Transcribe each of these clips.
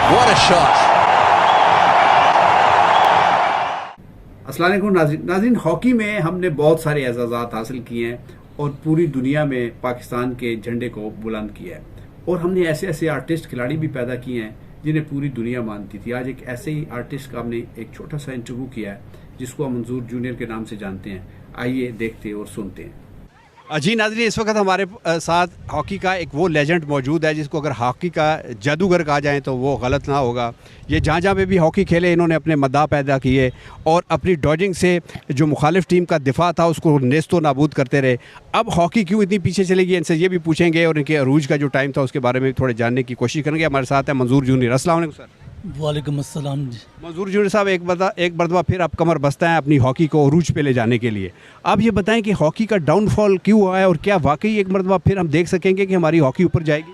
What a shot. अस्सलाम वालेकुम नाज़रीन, हॉकी में हमने बहुत सारे एजाज़ात हासिल किए हैं और पूरी दुनिया में पाकिस्तान के झंडे को बुलंद किया है, और हमने ऐसे ऐसे आर्टिस्ट खिलाड़ी भी पैदा किए हैं जिन्हें पूरी दुनिया मानती थी। आज एक ऐसे ही आर्टिस्ट का हमने एक छोटा सा इंटरव्यू किया है जिसको हम मंजूर जूनियर के नाम से जानते हैं। आइए देखते और सुनते हैं। जी नाज़रीन, इस वक्त हमारे साथ हॉकी का एक वो लेजेंड मौजूद है जिसको अगर हॉकी का जादूगर कहा जाए तो वो गलत ना होगा। ये जहाँ जहाँ पे भी हॉकी खेले इन्होंने अपने मद्दाह पैदा किए और अपनी डॉजिंग से जो मुखालिफ टीम का दिफा था उसको नेस्तो नाबूद करते रहे। अब हॉकी क्यों इतनी पीछे चली गई, इनसे ये भी पूछेंगे और इनके अरूज का जो टाइम था उसके बारे में भी थोड़े जानने की कोशिश करेंगे। हमारे साथ है मंजूर जूनियर। अस्सलाम वालेकुम सर। वालेकुम अस्सलाम जी। मंजूर जूनियर साहब, एक मरतबा फिर आप कमर बस्ता हैं अपनी हॉकी को अरूज पे ले जाने के लिए। आप ये बताएं कि हॉकी का डाउनफॉल क्यों हुआ है और क्या वाकई एक मरतबा फिर हम देख सकेंगे कि हमारी हॉकी ऊपर जाएगी?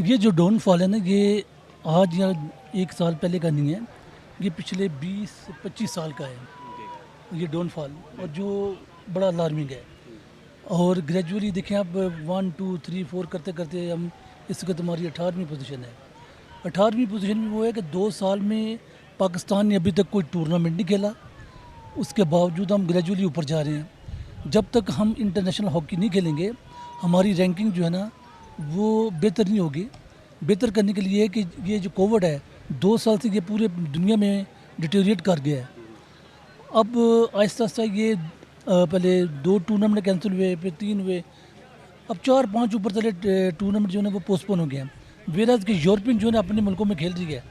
ये जो डाउनफॉल है ना, ये आज या एक साल पहले का नहीं है, ये पिछले 20-25 साल का है ये डाउनफॉल, और जो बड़ा अलार्मिंग है। और ग्रेजुअली देखें आप 1 2 3 4 करते करते हम इस वक्त हमारी 18वीं पोजीशन है। 18वीं पोजीशन में वो है कि 2 साल में पाकिस्तान ने अभी तक कोई टूर्नामेंट नहीं खेला, उसके बावजूद हम ग्रेजुअली ऊपर जा रहे हैं। जब तक हम इंटरनेशनल हॉकी नहीं खेलेंगे हमारी रैंकिंग जो है ना वो बेहतर नहीं होगी। बेहतर करने के लिए कि ये जो कोविड है 2 साल से ये पूरे दुनिया में डिटेरिएट कर गया है। अब आहिस्ता आहिस्ता ये पहले 2 टूर्नामेंट कैंसिल हुए, फिर 3 हुए, अब 4-5 ऊपर चले टूर्नामेंट जो है वो पोस्टपोन हो गए हैं। वेराज के यूरोपियन जो है अपने मुल्कों में खेल रही है,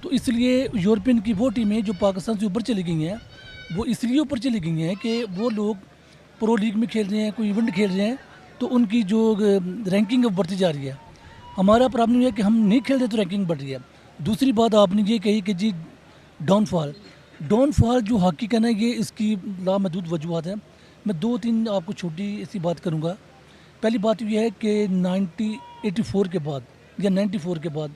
तो इसलिए यूरोपियन की वो टीमें जो पाकिस्तान से ऊपर चली गई हैं वो इसलिए ऊपर चली गई हैं कि वो लोग प्रो लीग में खेल रहे हैं, कोई इवेंट खेल रहे हैं, तो उनकी जो रैंकिंग है बढ़ती जा रही है। हमारा प्रॉब्लम है कि हम नहीं खेल रहे तो रैंकिंग बढ़ रही है। दूसरी बात आपने ये कही कि जी डाउनफॉल जो हॉकी का ना, ये इसकी लामहदूद वजूहत है। मैं 2-3 आपको छोटी सी बात करूँगा। पहली बात ये है कि 1984 के बाद या 94 के बाद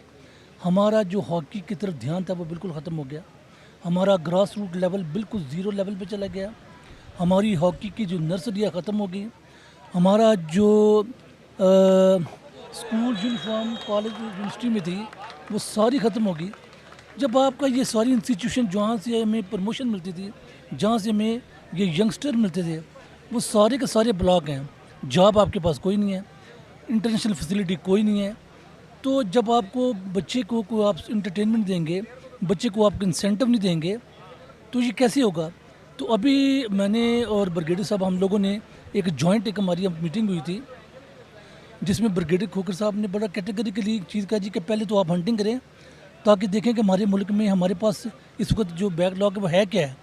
हमारा जो हॉकी की तरफ ध्यान था वो बिल्कुल ख़त्म हो गया। हमारा ग्रास रूट लेवल बिल्कुल ज़ीरो लेवल पे चला गया। हमारी हॉकी की जो नर्सरियाँ ख़त्म हो गई। हमारा जो स्कूल यूनिफॉर्म कॉलेज यूनिवर्सिटी में थी वो सारी ख़त्म हो गई। जब आपका ये सारी इंस्टीट्यूशन जहाँ से हमें प्रमोशन मिलती थी, जहाँ से हमें ये यंगस्टर मिलते थे, वो सारे के सारे ब्लॉक हैं। जॉब आपके पास कोई नहीं है, इंटरनेशनल फैसिलिटी कोई नहीं है। तो जब आपको बच्चे को आप इंटरटेनमेंट देंगे, बच्चे को आप इंसेंटिव नहीं देंगे, तो ये कैसे होगा? तो अभी मैंने और ब्रिगेडियर साहब हम लोगों ने एक जॉइंट हमारी मीटिंग हुई थी जिसमें ब्रिगेडियर खोकर साहब ने बड़ा कैटेगरिकली एक चीज़ कहा जी कि पहले तो आप हंटिंग करें ताकि देखें कि हमारे मुल्क में हमारे पास इस वक्त जो बैकलॉग है वो है क्या है।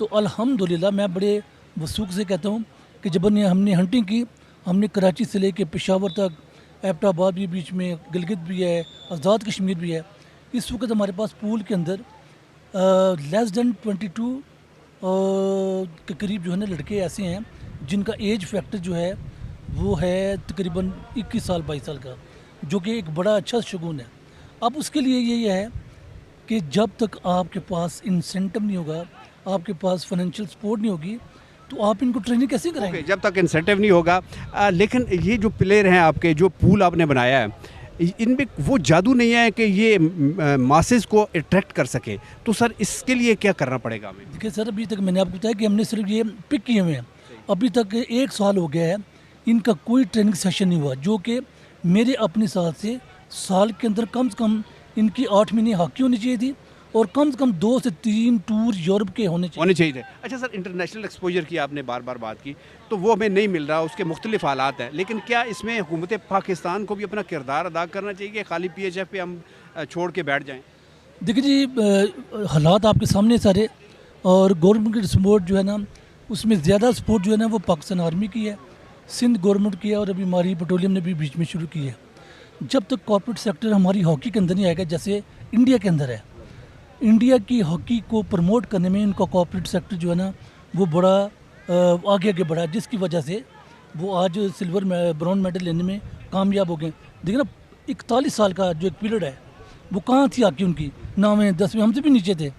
तो अल्हम्दुलिल्लाह मैं बड़े वसूख से कहता हूँ कि जब हमने हंटिंग की, हमने कराची से लेके पेशावर तक, एबटाबाद भी बीच में, गिलगित भी है, आज़ाद कश्मीर भी है। इस वक्त हमारे पास पूल के अंदर लेस दैन 22 के करीब जो है ना लड़के ऐसे हैं जिनका एज फैक्टर जो है वो है तकरीबन 21 साल 22 साल का, जो कि एक बड़ा अच्छा शगुन है। अब उसके लिए ये है कि जब तक आपके पास इंसेंटिव नहीं होगा, आपके पास फाइनेंशियल सपोर्ट नहीं होगी, तो आप इनको ट्रेनिंग कैसे कराएंगे? जब तक इंसेंटिव नहीं होगा। लेकिन ये जो प्लेयर हैं आपके, जो पूल आपने बनाया है, इनमें वो जादू नहीं है कि ये मासेस को अट्रैक्ट कर सके, तो सर इसके लिए क्या करना पड़ेगा हमें? देखिए सर, अभी तक मैंने आपको बताया कि हमने सिर्फ ये पिक किए हुए हैं। अभी तक 1 साल हो गया है, इनका कोई ट्रेनिंग सेशन नहीं हुआ, जो कि मेरे अपने साथ से साल के अंदर कम से कम इनकी 8 महीने हॉकी होनी चाहिए थी और कम से कम 2 से 3 टूर यूरोप के होने चाहिए थे। अच्छा सर, इंटरनेशनल एक्सपोजर की आपने बार बार बात की, तो वो हमें नहीं मिल रहा, उसके मुख्तलिफ हालात हैं। लेकिन क्या इसमें हुकूमत पाकिस्तान को भी अपना किरदार अदा करना चाहिए कि खाली PHF पे हम छोड़ के बैठ जाएँ? देखिए जी, हालात आपके सामने सारे, और गवर्नमेंट की सपोर्ट जो है ना उसमें ज़्यादा सपोर्ट जो है ना वो पाकिस्तान आर्मी की है, सिंध गवर्नमेंट की है, और अभी हमारी पेट्रोलियम ने भी बीच में शुरू की है। जब तक कॉर्पोरेट सेक्टर हमारी हॉकी के अंदर नहीं आएगा, जैसे इंडिया के अंदर है, इंडिया की हॉकी को प्रमोट करने में इनका कॉर्पोरेट सेक्टर जो है ना वो बड़ा आगे बढ़ा है, जिसकी वजह से वो आज सिल्वर ब्राउन मेडल लेने में कामयाब हो गए। देखिए ना, 41 साल का जो एक पीरियड है वो कहाँ थी हॉकी उनकी, 9वें 10वें, हमसे भी नीचे थे।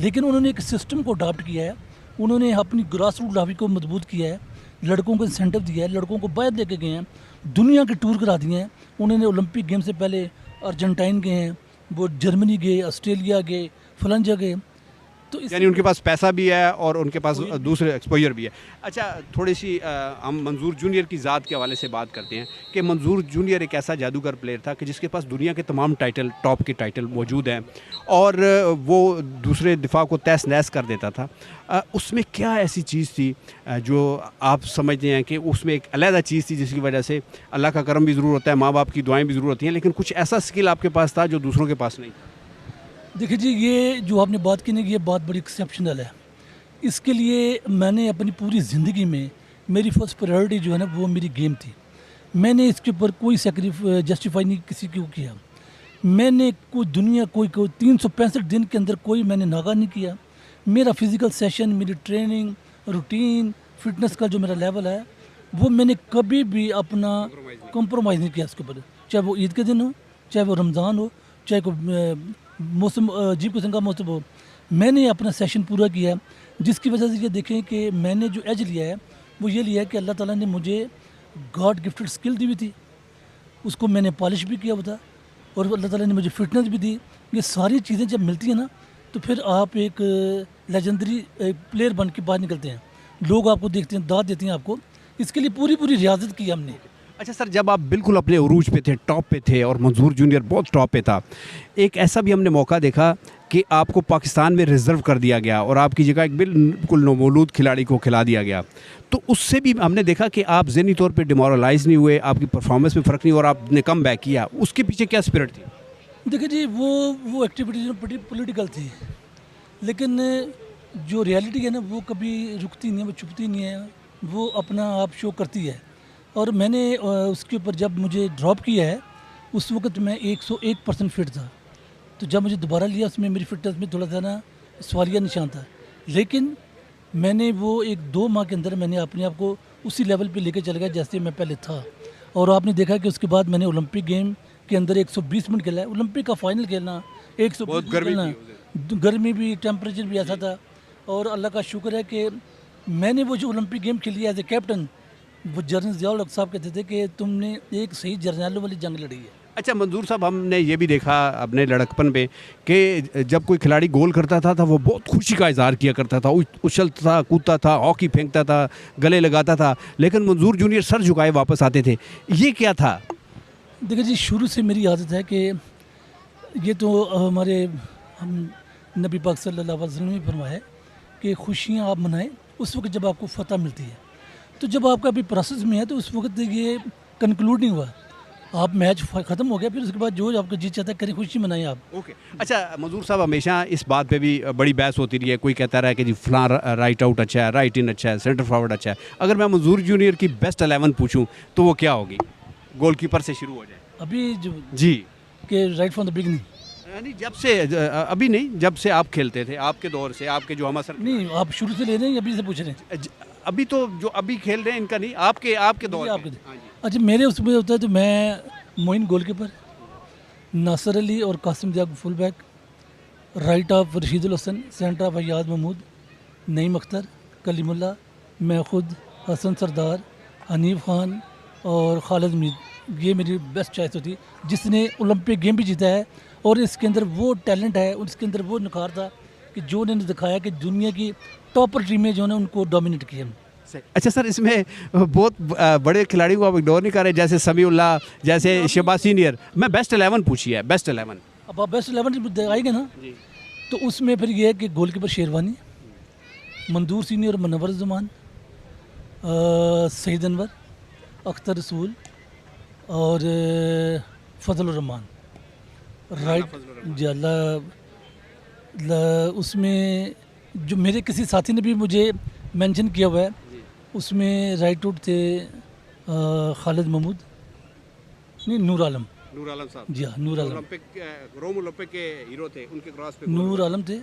लेकिन उन्होंने एक सिस्टम को अडॉप्ट किया है, उन्होंने अपनी ग्रास रूट हॉकी को मजबूत किया है, लड़कों को इंसेंटिव दिया है, लड़कों को बाहर लेके गए हैं, दुनिया के टूर करा दिए हैं। उन्होंने ओलंपिक गेम से पहले ارجنٹائن گئے ہیں, وہ جرمنی گئے, آسٹریلیا گئے, فلاں جگہ گئے. تو اس یعنی ان کے پاس پیسہ بھی ہے اور ان کے پاس دوسرے ایکسپوجر بھی ہے. اچھا تھوڑی سی ہم منظور جونیئر کی ذات کے حوالے سے بات کرتے ہیں کہ منظور جونیئر ایک ایسا جادوگر پلیئر تھا کہ جس کے پاس دنیا کے تمام ٹائٹل, ٹاپ کے ٹائٹل موجود ہیں اور وہ دوسرے دفاع کو تہس نہس کر دیتا تھا. اس میں کیا ایسی چیز تھی جو آپ سمجھتے ہیں کہ اس میں ایک علیحدہ چیز تھی جس کی وجہ سے اللہ کا کرم بھی ضرور ہوتا ہے, ماں باپ کی دعائیں بھی ضرور ہوتی ہیں, لیکن کچھ ایسا اسکل آپ کے پاس تھا جو دوسروں کے پاس نہیں تھا؟ دیکھیے جی, یہ جو آپ نے بات کی نا, یہ بات بڑی ایکسیپشنل ہے. اس کے لیے میں نے اپنی پوری زندگی میں میری فرسٹ پرائیورٹی جو ہے نا وہ میری گیم تھی. میں نے اس کے اوپر کوئی جسٹیفائی نہیں کسی کو کیا. میں نے کوئی دنیا کوئی 365 دن کے اندر کوئی میں نے ناغہ نہیں کیا. میرا فزیکل سیشن, میری ٹریننگ, روٹین, فٹنس کا جو میرا لیول ہے وہ میں نے کبھی بھی اپنا کمپرومائز نہیں کیا اس کے اوپر, چاہے وہ عید کے دن ہو, چاہے وہ رمضان ہو, چاہے کوئی موسم عجیب قسم کا موسم ہو. میں نے اپنا سیشن پورا کیا, جس کی وجہ سے یہ دیکھیں کہ میں نے جو ایج لیا ہے وہ یہ لیا ہے کہ اللہ تعالیٰ نے مجھے گاڈ گفٹڈ اسکل دی ہوئی تھی, اس کو میں نے پالش بھی کیا ہوا تھا, اور اللہ تعالیٰ نے مجھے فٹنس بھی دی. یہ ساری چیزیں جب ملتی ہیں نا تو پھر آپ ایک لیجنڈری پلیئر بن کے باہر نکلتے ہیں. لوگ آپ کو دیکھتے ہیں, داد دیتے ہیں آپ کو. اس کے لیے پوری ریاضت کی ہم نے. اچھا سر, جب آپ بالکل اپنے عروج پہ تھے, ٹاپ پہ تھے, اور منظور جونیئر بہت ٹاپ پہ تھا, ایک ایسا بھی ہم نے موقع دیکھا کہ آپ کو پاکستان میں ریزرو کر دیا گیا اور آپ کی جگہ ایک بالکل نومولود کھلاڑی کو کھلا دیا گیا. تو اس سے بھی ہم نے دیکھا کہ آپ ذہنی طور پہ ڈیمورلائز نہیں ہوئے, آپ کی پرفارمنس میں فرق نہیں اور آپ نے کم بیک کیا. اس کے پیچھے کیا اسپرٹ تھی؟ دیکھیں جی, وہ ایکٹیویٹیز بڑی پولیٹیکل تھی, لیکن جو ریالٹی ہے نا وہ کبھی رکتی نہیں ہے, وہ چھپتی نہیں ہے, وہ اپنا آپ شو کرتی ہے. اور میں نے اس کے اوپر جب مجھے ڈراپ کیا ہے اس وقت میں 101% فٹ تھا. تو جب مجھے دوبارہ لیا اس میں میری فٹنس میں تھوڑا سا نا سوالیہ نشان تھا, لیکن میں نے وہ 1-2 ماہ کے اندر میں نے اپنے آپ کو اسی لیول پہ لے کے چل گیا جیسے میں پہلے تھا. اور آپ نے دیکھا کہ اس کے بعد میں نے اولمپک گیم کے اندر 120 منٹ کھیلا ہے. اولمپک کا فائنل کھیلنا 120 کھیلنا, گرمی بھی, ٹیمپریچر بھی ایسا تھا. اور اللہ کا شکر ہے کہ میں نے وہ جو اولمپک گیم کھیلی ایز اے کیپٹن, وہ جنرل ضیاء الحق صاحب کہتے تھے کہ تم نے ایک صحیح جرنیلوں والی جنگ لڑی ہے. اچھا منظور صاحب, ہم نے یہ بھی دیکھا اپنے لڑکپن میں کہ جب کوئی کھلاڑی گول کرتا تھا وہ بہت خوشی کا اظہار کیا کرتا تھا, اچھلتا تھا, کودتا تھا, ہاکی پھینکتا تھا, گلے لگاتا تھا, لیکن منظور جونیئر سر جھکائے واپس آتے تھے. یہ کیا تھا؟ دیکھیں جی, شروع سے میری عادت ہے کہ یہ تو ہمارے نبی پاک صلی اللہ علیہ وسلم نے فرمایا ہے کہ خوشیاں آپ منائیں اس وقت جب آپ کو فتح ملتی ہے. تو جب آپ کا ابھی پروسیس میں ہے تو اس وقت یہ کنکلوڈ نہیں ہوا, آپ میچ ختم ہو گیا, پھر اس کے بعد جو آپ کا جی چاہتا ہے کریں, خوشی منائیں آپ. اوکے. اچھا منظور صاحب, ہمیشہ اس بات پہ بھی بڑی بحث ہوتی رہی ہے. کوئی کہتا رہا کہ جی فلاں رائٹ آؤٹ اچھا ہے, رائٹ ان اچھا ہے, سینٹر فارورڈ اچھا ہے. اگر میں منظور جونیئر کی بیسٹ 11 پوچھوں تو وہ کیا ہوگی؟ گول کیپر سے شروع ہو جائے. ابھی جو جی کہ رائٹ فرام دا بگننگ, یعنی جب سے, ابھی نہیں, جب سے آپ کھیلتے تھے, آپ کے دور سے, آپ کے جو ہمارے نہیں آپ شروع سے لے رہے ہیں ابھی سے پوچھ رہے ہیں؟ ابھی تو جو ابھی کھیل رہے ہیں ان کا نہیں, آپ کے دور آپ کے. اچھا میرے اس میں ہوتا ہے تو میں معین گول کیپر, ناصر علی اور Qasim Diyab full back, right half Rashid ul Hasan, centre half Ayaz Mahmood, Naeem Akhtar, Kaleem Ullah, میں خود, حسن سردار, حنیف خان اور خالد مید. یہ میری بیسٹ چوائس ہوتی جس نے اولمپک گیم بھی جیتا ہے. اور اس کے اندر وہ ٹیلنٹ ہے, اس کے اندر وہ نکھار تھا کہ جو انہوں نے دکھایا کہ دنیا کی ٹاپر ٹیمیں جو ہے ان کو ڈومینیٹ کیا. اچھا سر, اس میں بہت بڑے کھلاڑیوں کو آپ اگنور نہیں کر رہے, جیسے سمیع اللہ, جیسے شہباز سینئر. میں بیسٹ 11 پوچھی ہے, بیسٹ 11. اب آپ بیسٹ 11 آئے گے نا تو اس میں پھر یہ ہے کہ goal keeper Sherwani, Manzoor senior, Munawar Zaman, Saeed انور, اختر رسول اور فضل الرحمان. رائٹ جی اللہ, اس میں جو میرے کسی ساتھی نے بھی مجھے مینشن کیا ہوا ہے, اس میں رائٹ آؤٹ تھے خالد محمود, نہیں نور عالم صاحب. جی ہاں نور عالم, روم اولمپک کے ہیرو تھے, ان کے کراس پہ نور عالم تھے.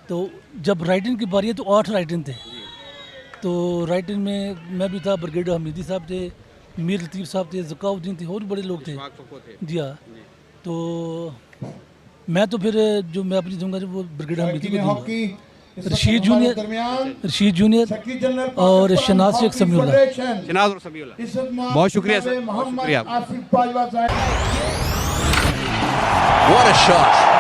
تو جب رائٹ ان کی باری ہے تو 8 رائٹ ان تھے. تو رائٹ ان میں بھی تھا, بریگیڈر حمیدی صاحب تھے, میر لطیف صاحب تھے, ذکاء الدین تھے, اور بڑے لوگ تھے. جی ہاں. تو میں تو پھر جو میں اپنی دوں گا وہ بریگیڈر حمیدی کو دوں گا. رشید جونیئر اور شناز شیخ سمیع اللہ. بہت شکریہ سر, بہت شکریہ. What a shot.